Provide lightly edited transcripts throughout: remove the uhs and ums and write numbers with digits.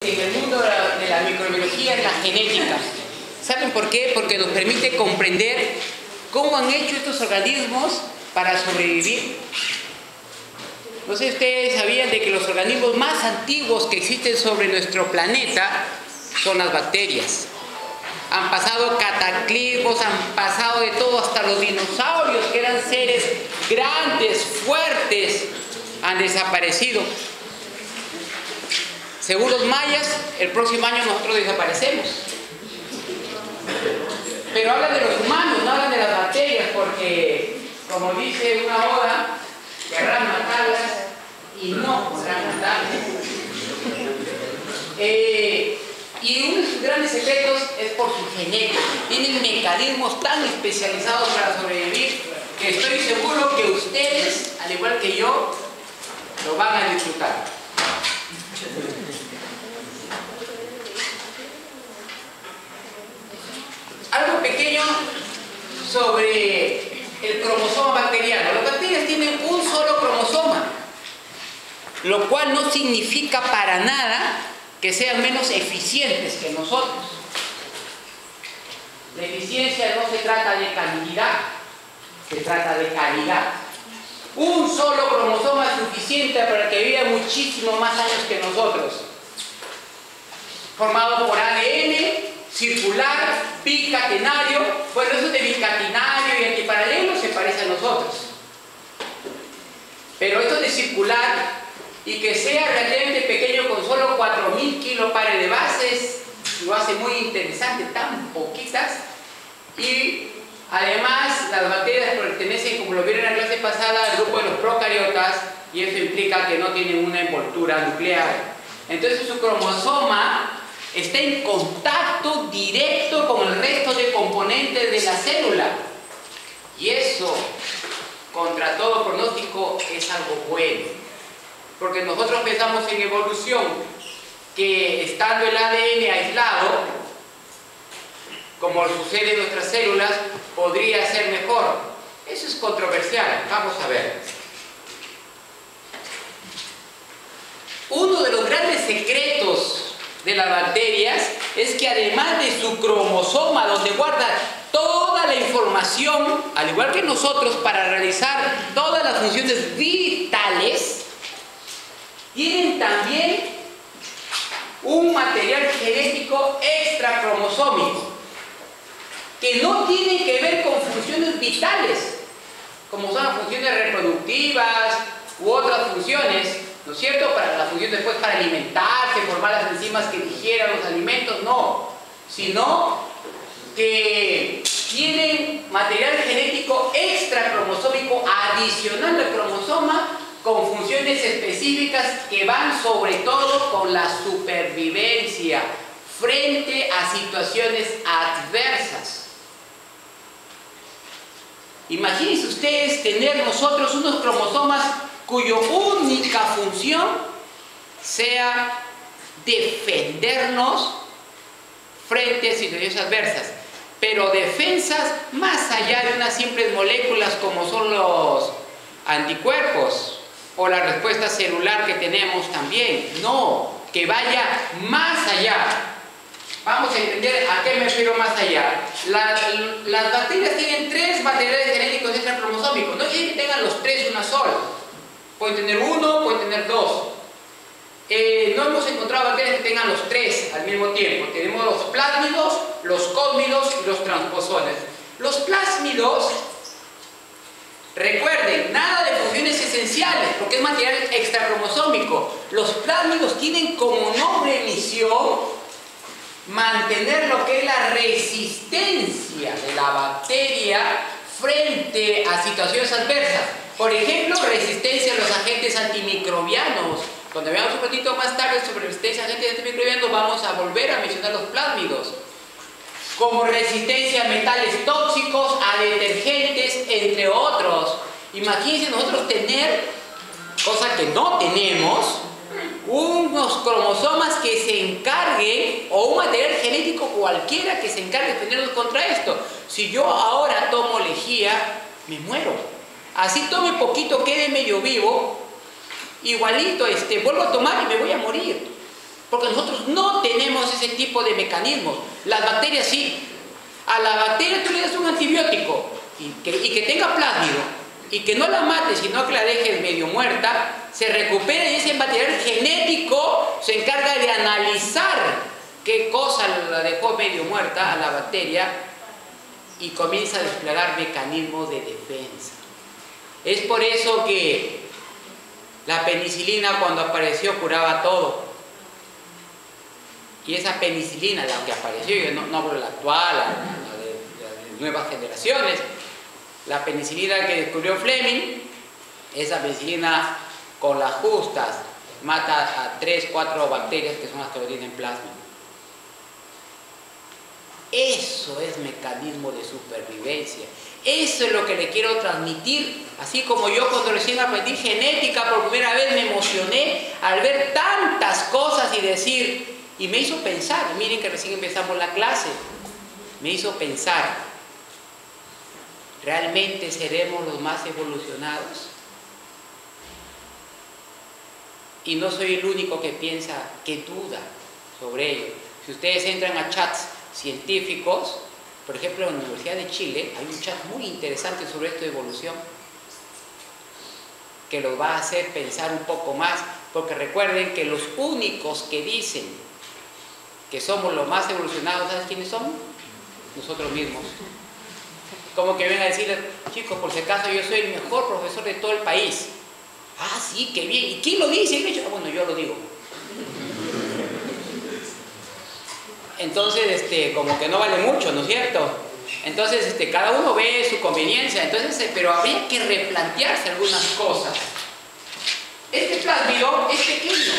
En el mundo de la microbiología es la genética. ¿Saben por qué? Porque nos permite comprender cómo han hecho estos organismos para sobrevivir. No sé si ustedes sabían de que los organismos más antiguos que existen sobre nuestro planeta son las bacterias. Han pasado cataclismos, han pasado de todo, hasta los dinosaurios, que eran seres grandes, fuertes, han desaparecido. Según los mayas, el próximo año nosotros desaparecemos. Pero hablan de los humanos, no hablan de las bacterias, porque, como dice una oda, querrán matarlas y no podrán matarlas. Y uno de sus grandes secretos es por su genética. Tienen mecanismos tan especializados para sobrevivir que estoy seguro que ustedes, al igual que yo, lo van a disfrutar. Algo pequeño sobre el cromosoma bacteriano. Las bacterias tienen un solo cromosoma, lo cual no significa para nada que sean menos eficientes que nosotros. La eficiencia no se trata de cantidad, se trata de calidad. Un solo cromosoma es suficiente para que viva muchísimo más años que nosotros. Formado por ADN circular, bicatenario. Bueno, eso de bicatenario y antiparalelo se parece a nosotros. Pero esto de circular y que sea relativamente pequeño, con solo 4000 kilopares de bases, lo hace muy interesante, tan poquitas. Y además las bacterias pertenecen, como lo vieron en la clase pasada, al grupo de los procariotas, y eso implica que no tienen una envoltura nuclear. Entonces su cromosoma está en contacto directo con el resto de componentes de la célula. Y eso, contra todo pronóstico, es algo bueno. Porque nosotros pensamos en evolución, que estando el ADN aislado, como sucede en nuestras células, podría ser mejor. Eso es controversial. Vamos a ver. Uno de los grandes secretos de las bacterias es que además de su cromosoma, donde guarda toda la información, al igual que nosotros, para realizar todas las funciones vitales, tienen también un material genético extracromosómico que no tiene que ver con funciones vitales, como son las funciones reproductivas u otras funciones, ¿no es cierto? Para la función después para alimentarse, formar las enzimas que digieran los alimentos, no, sino que tienen material genético extracromosómico adicional al cromosoma, con funciones específicas que van sobre todo con la supervivencia frente a situaciones adversas. Imagínense ustedes tener nosotros unos cromosomas cuya única función sea defendernos frente a situaciones adversas, pero defensas más allá de unas simples moléculas como son los anticuerpos o la respuesta celular que tenemos también. No, que vaya más allá. Vamos a entender a qué me refiero más allá. Las bacterias tienen tres materiales genéticos extracromosómicos. No quiere que tengan los tres una sola. Pueden tener uno, pueden tener dos. No hemos encontrado bacterias que tengan los tres al mismo tiempo. Tenemos los plásmidos, los cósmidos y los transposones. Los plásmidos, recuerden, nada de funciones esenciales, porque es material extracromosómico. Los plásmidos tienen como nombre misión mantener lo que es la resistencia de la bacteria frente a situaciones adversas. Por ejemplo, resistencia a los agentes antimicrobianos. Cuando veamos un poquito más tarde sobre resistencia a agentes antimicrobianos, vamos a volver a mencionar los plásmidos. Como resistencia a metales tóxicos, a detergentes, entre otros. Imagínense nosotros tener, cosa que no tenemos, unos cromosomas que se encarguen, o un material genético cualquiera que se encargue de tenernos contra esto. Si yo ahora tomo lejía, me muero. Así tome poquito, quede medio vivo, igualito, vuelvo a tomar y me voy a morir. Porque nosotros no tenemos ese tipo de mecanismos. Las bacterias sí. A la bacteria tú le das un antibiótico y que tenga plásmido y que no la mate, sino que la dejes medio muerta, se recupera y ese material genético se encarga de analizar qué cosa la dejó medio muerta a la bacteria y comienza a desplegar mecanismos de defensa. Es por eso que la penicilina, cuando apareció, curaba todo. Y esa penicilina, la que apareció, yo no hablo de la actual, la de nuevas generaciones, la penicilina que descubrió Fleming, esa penicilina con las justas mata a 3, 4 bacterias que son las que lo tienen plasma. Eso es mecanismo de supervivencia. Eso es lo que le quiero transmitir. Así como yo cuando recién aprendí genética por primera vez me emocioné al ver tantas cosas y decir, y me hizo pensar, miren que recién empezamos la clase, me hizo pensar, ¿realmente seremos los más evolucionados? Y no soy el único que piensa, que duda sobre ello. Si ustedes entran a chats científicos, por ejemplo en la Universidad de Chile, hay un chat muy interesante sobre esto de evolución, que los va a hacer pensar un poco más, porque recuerden que los únicos que dicen que somos los más evolucionados, ¿sabes quiénes somos? Nosotros mismos. Como que ven a decir, chicos, por si acaso yo soy el mejor profesor de todo el país. Ah, sí, qué bien. ¿Y quién lo dice? Bueno, yo lo digo. Entonces, como que no vale mucho, ¿no es cierto? Entonces, cada uno ve su conveniencia. Entonces, pero habría que replantearse algunas cosas. Este plásmido es pequeño.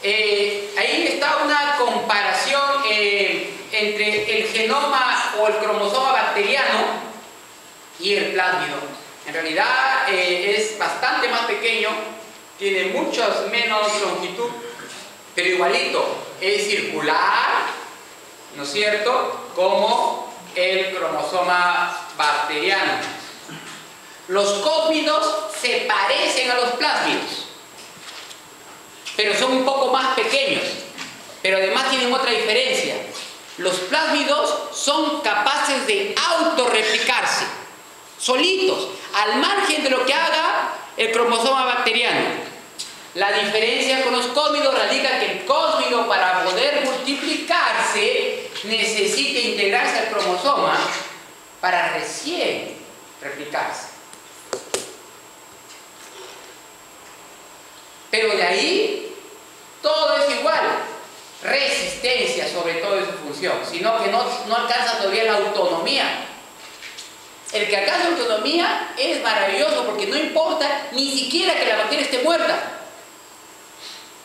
Ahí está una comparación entre el genoma o el cromosoma bacteriano y el plásmido. En realidad es bastante más pequeño, tiene muchas menos longitud, pero igualito, es circular, ¿no es cierto?, como el cromosoma bacteriano. Los cósmidos se parecen a los plásmidos, pero son un poco más pequeños, pero además tienen otra diferencia. Los plásmidos son capaces de autorreplicarse, solitos, al margen de lo que haga el cromosoma bacteriano. La diferencia con los cósmidos radica que el cósmido, para poder multiplicarse, necesita integrarse al cromosoma para recién replicarse. Pero de ahí todo es igual, resistencia sobre todo es su función, sino que no alcanza todavía la autonomía. El que alcanza autonomía es maravilloso porque no importa ni siquiera que la bacteria esté muerta,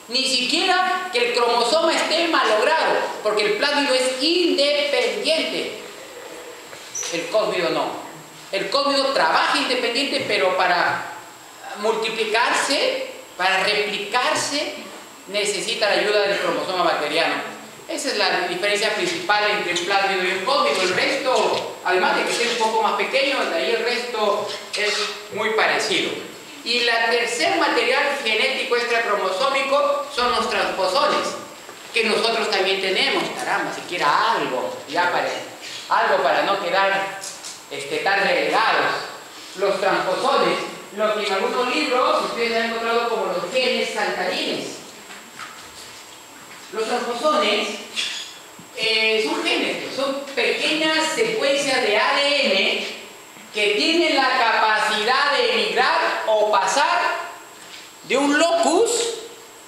ni siquiera que el cromosoma esté malogrado, porque el plásmido es independiente. El cósmido no. El cósmido trabaja independiente, pero para multiplicarse, para replicarse, necesita la ayuda del cromosoma bacteriano. Esa es la diferencia principal entre un plásmido y un cósmido. El resto, además de que sea un poco más pequeño, de ahí el resto es muy parecido. Y el tercer material genético extracromosómico son los transposones, que nosotros también tenemos. Caramba, siquiera algo, ya algo para no quedar tan relegados. Los transposones, lo que en algunos libros ustedes han encontrado como los genes saltarines. Los transposones son genes, son pequeñas secuencias de ADN que tienen la capacidad de emigrar o pasar de un locus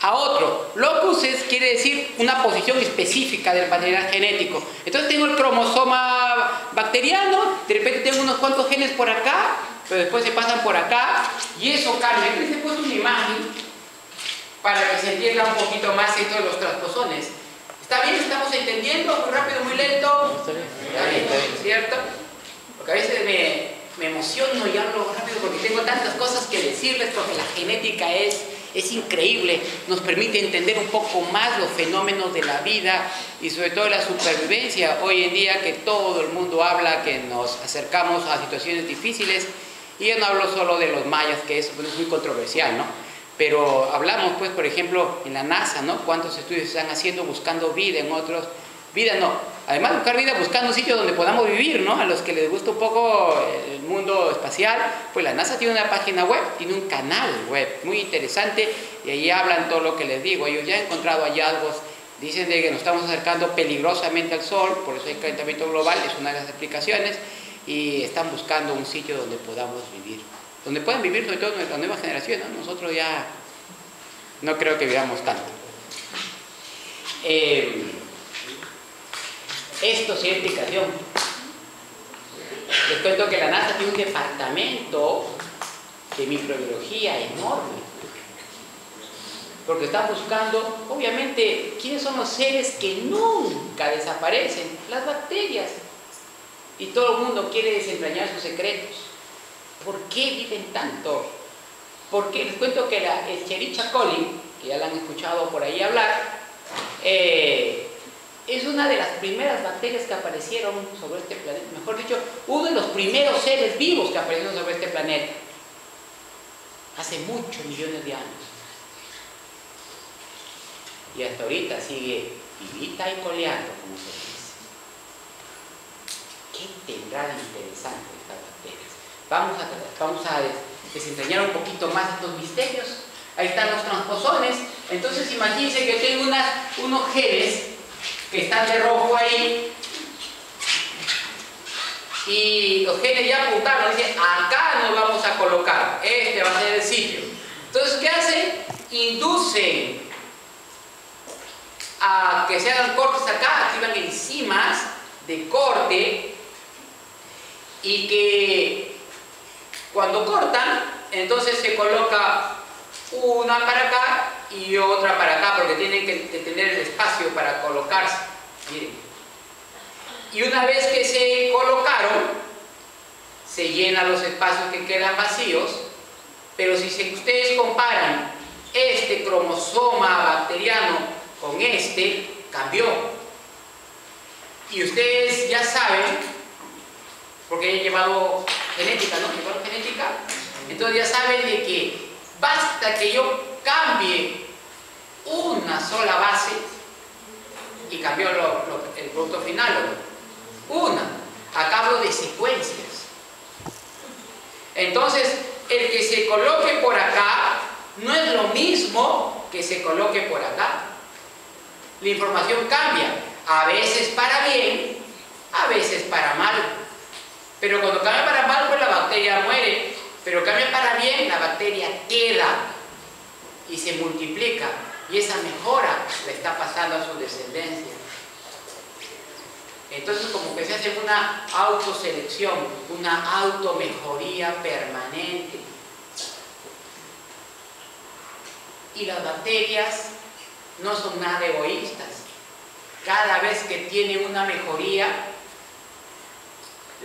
a otro. Locus quiere decir una posición específica del material genético. Entonces tengo el cromosoma bacteriano, de repente tengo unos cuantos genes por acá, pero después se pasan por acá y eso cambia. Aquí les he puesto una imagen para que se entienda un poquito más esto de los transposones. ¿Está bien? ¿Estamos entendiendo? ¿Muy rápido, muy lento? Está bien, ¿cierto? Porque a veces me emociono y hablo rápido porque tengo tantas cosas que decirles, porque la genética es increíble, nos permite entender un poco más los fenómenos de la vida y sobre todo la supervivencia. Hoy en día que todo el mundo habla que nos acercamos a situaciones difíciles, y yo no hablo solo de los mayas, que eso es muy controversial, ¿no? Pero hablamos, pues, por ejemplo, en la NASA, ¿no? ¿Cuántos estudios se están haciendo buscando vida en otros? Vida no. Además de buscar vida, buscando un sitio donde podamos vivir, ¿no? A los que les gusta un poco el mundo espacial, pues la NASA tiene una página web, tiene un canal web muy interesante y ahí hablan todo lo que les digo. Ellos ya han encontrado hallazgos, dicen de que nos estamos acercando peligrosamente al Sol, por eso hay calentamiento global, es una de las explicaciones, y están buscando un sitio donde podamos vivir. Donde puedan vivir sobre todo nuestra nueva generación, ¿no? Nosotros ya no creo que vivamos tanto. Esto sí es explicación. Les cuento que la NASA tiene un departamento de microbiología enorme. Porque están buscando, obviamente, quiénes son los seres que nunca desaparecen. Las bacterias. Y todo el mundo quiere desentrañar sus secretos. ¿Por qué viven tanto? Porque les cuento que la Escherichia coli, que ya la han escuchado por ahí hablar, es una de las primeras bacterias que aparecieron sobre este planeta. Mejor dicho, uno de los primeros seres vivos que aparecieron sobre este planeta. Hace muchos millones de años. Y hasta ahorita sigue vivita y coleando, como se dice. ¿Qué tendrá de interesante estas bacterias? Vamos a desentrañar un poquito más estos misterios. Ahí están los transposones. Entonces imagínense que tengo unos genes que están de rojo ahí y los genes ya apuntaron, dicen acá nos vamos a colocar, este va a ser el sitio. Entonces, ¿qué hacen? Inducen a que se hagan cortes acá, activan enzimas de corte y que cuando cortan, entonces se coloca una para acá y otra para acá, porque tienen que tener el espacio para colocarse. Miren. Y una vez que se colocaron, se llenan los espacios que quedan vacíos, pero si ustedes comparan este cromosoma bacteriano con este, cambió. Y ustedes ya saben, porque he llevado genética, ¿no? ¿Llevaron genética? Entonces ya saben de que basta que yo cambie una sola base y cambió el producto final. Una. Acá hablo de secuencias. Entonces, el que se coloque por acá no es lo mismo que se coloque por acá. La información cambia. A veces para bien, a veces para mal. Pero cuando cambia para mal, pues la bacteria muere. Pero cambia para bien, la bacteria queda y se multiplica. Y esa mejora le está pasando a su descendencia. Entonces, como que se hace una autoselección, una automejoría permanente. Y las bacterias no son nada egoístas. Cada vez que tienen una mejoría,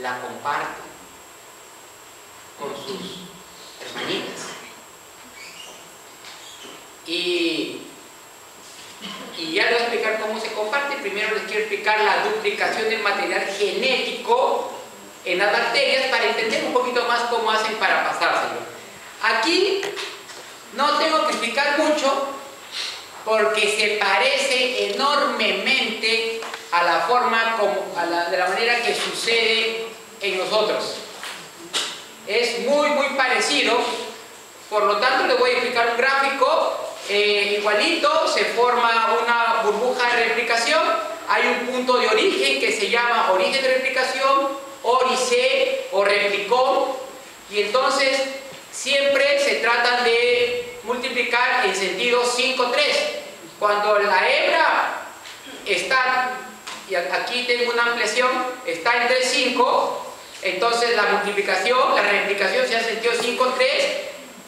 la comparten con sus hermanitas. Y ya les voy a explicar cómo se comparte. Primero les quiero explicar la duplicación del material genético en las bacterias para entender un poquito más cómo hacen para pasárselo. Aquí no tengo que explicar mucho porque se parece enormemente a la forma de la manera que sucede en nosotros. Es muy parecido. Por lo tanto, les voy a explicar un gráfico igualito. Se forma una burbuja de replicación. Hay un punto de origen que se llama origen de replicación, órice o replicón. Y entonces siempre se tratan de multiplicar en sentido 5-3. Cuando la hebra está, y aquí tengo una ampliación, está entre 5, entonces la multiplicación, la replicación se hace en sentido 5-3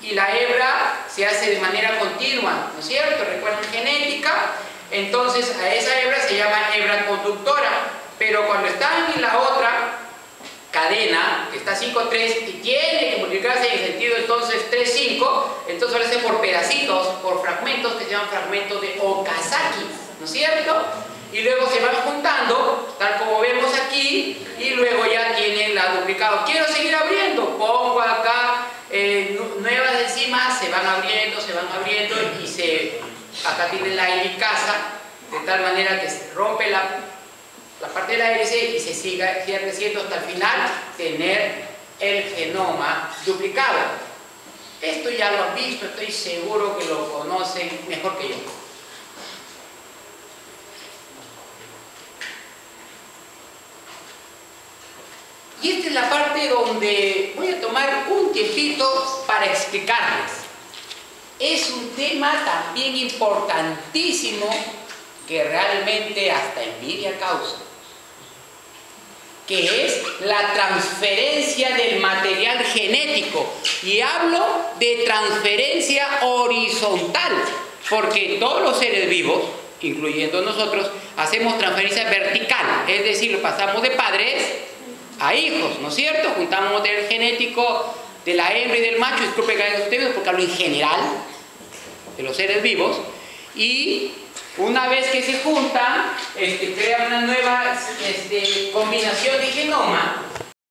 y la hebra se hace de manera continua, ¿no es cierto? Recuerden genética, entonces a esa hebra se llama hebra conductora, pero cuando está en la otra cadena, que está 5-3 y tiene que multiplicarse en el sentido entonces 3-5, entonces lo hace por pedacitos, por fragmentos que se llaman fragmentos de Okazaki, ¿no es cierto? Y luego se van juntando, tal como vemos aquí, y luego ya tienen la duplicado. Quiero seguir abriendo, pongo acá nuevas enzimas, se van van abriendo y acá tiene la helicasa, de tal manera que se rompe la parte de la hélice y se sigue creciendo hasta el final tener el genoma duplicado. Esto ya lo han visto, estoy seguro que lo conocen mejor que yo. Y esta es la parte donde voy a tomar un tiempito para explicarles. Es un tema también importantísimo que realmente hasta envidia causa, que es la transferencia del material genético. Y hablo de transferencia horizontal, porque todos los seres vivos, incluyendo nosotros, hacemos transferencia vertical, es decir, lo pasamos de padres a hijos, ¿no es cierto? Juntamos material genético de la hembra y del macho, disculpen que hagan los términos porque hablo en general de los seres vivos, y una vez que se juntan, crean una nueva combinación de genoma,